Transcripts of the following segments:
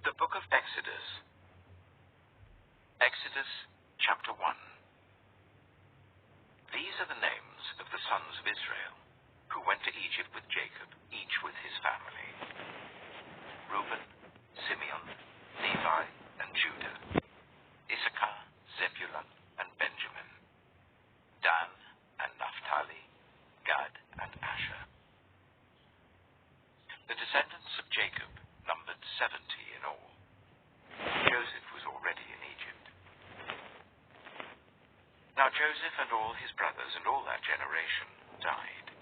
The Book of Exodus. Exodus chapter 1. These are the names of the sons of Israel who went to Egypt with Jacob, each with his family: Reuben, Simeon, Levi, and Judah; Issachar, Zebulun, and Benjamin; Dan and Naphtali; Gad and Asher. The descendants of Jacob numbered 70 in all. Joseph was already in Egypt. Now Joseph and all his brothers and all that generation died.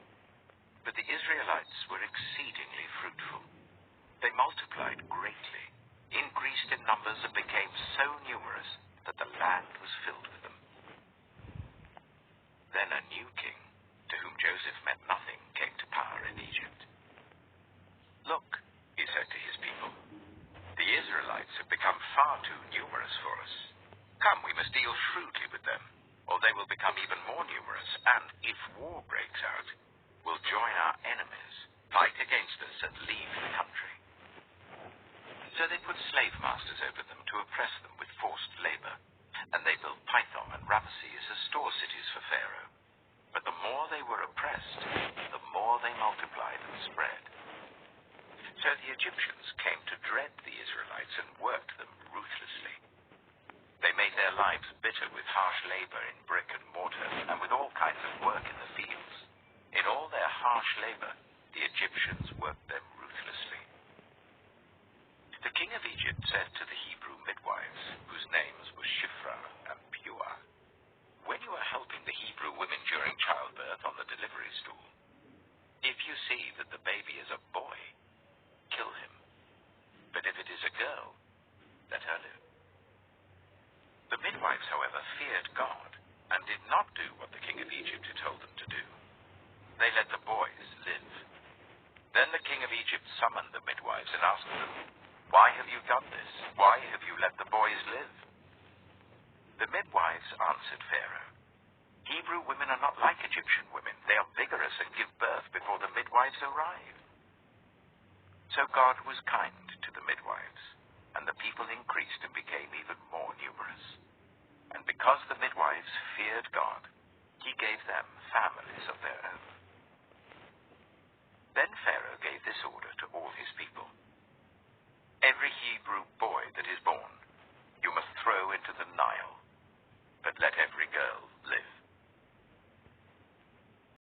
But the Israelites were exceedingly fruitful. They multiplied greatly, increased in numbers, and became so numerous that the land was filled with them. Then a new king, to whom Joseph meant nothing, came to power in Egypt. "Look," he said to his people, "the Israelites have become far too numerous for us. Come, we must deal shrewdly with them, or they will become even more numerous, and if war breaks out, will join our enemies, fight against us, and leave the country." So they put slave masters over them to oppress them with forced labor, and they built Pithom and Ramesses as store cities for Pharaoh. But the more they were oppressed, the more they multiplied and spread. So the Egyptians came to dread the Israelites and worked them ruthlessly. They made their lives bitter with harsh labor in brick and mortar and with all kinds of work in the fields. In all their harsh labor, the Egyptians worked them ruthlessly. The king of Egypt said to the Hebrew midwives, whose names were Shiphrah and Puah, "When you are helping the Hebrew women during childbirth on the delivery stool, if you see that the baby is a boy, kill him. But if it is a girl, let her live." The midwives, however, feared God and did not do what the king of Egypt had told them to do. They let the boys live. Then the king of Egypt summoned the midwives and asked them, "Why have you done this? Why have you let the boys live?" The midwives answered Pharaoh, "Hebrew women are not like Egyptian women. They are vigorous and give birth before the midwives arrive." So God was kind to the midwives, and the people increased and became even more numerous. And because the midwives feared God, he gave them families of their own. Then Pharaoh gave this order to all his people: "Every Hebrew boy that is born, you must throw into the Nile, but let every